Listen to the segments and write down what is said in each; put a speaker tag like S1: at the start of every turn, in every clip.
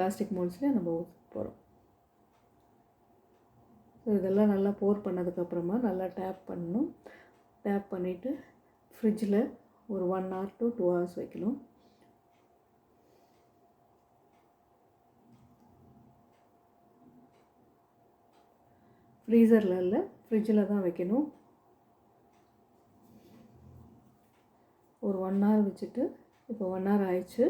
S1: Plastic மோல்ட்ஸ்லேயே நம்ம ஊற்ற போகிறோம். ஸோ இதெல்லாம் நல்லா போர் பண்ணதுக்கப்புறமா நல்லா டேப் பண்ணணும். டேப் பண்ணிவிட்டு ஃப்ரிட்ஜில் ஒரு 1 hour to 2 hours வைக்கணும். ஃப்ரீசரில் இல்லை, ஃப்ரிட்ஜில் தான் வைக்கணும். ஒரு 1 hour வச்சுட்டு இப்போ 1 hour ஆயிடுச்சு.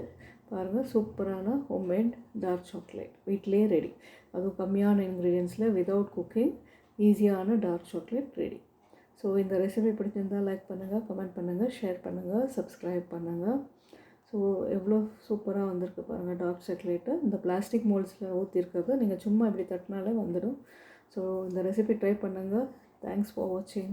S1: பாருங்கள், சூப்பரான ஹோம்மேட் டார்க் சாக்லேட் வீட்டிலே ரெடி. அதுவும் கம்மியான இன்க்ரீடியன்ஸில் விதவுட் குக்கிங் ஈஸியான டார்க் சாக்லேட் ரெடி. ஸோ இந்த ரெசிபி பிடிச்சிருந்தால் லைக் பண்ணுங்கள், கமெண்ட் பண்ணுங்கள், ஷேர் பண்ணுங்கள், சப்ஸ்கிரைப் பண்ணுங்கள். ஸோ எவ்வளோ சூப்பராக வந்திருக்கு பாருங்கள் டார்க் சாக்லேட்டு. இந்த பிளாஸ்டிக் மோல்ட்ஸில் ஊற்றிருக்கிறது நீங்கள் சும்மா இப்படி தட்டினாலே வந்துடும். ஸோ இந்த ரெசிபி ட்ரை பண்ணுங்கள். தேங்க்ஸ் ஃபார் வாட்சிங்.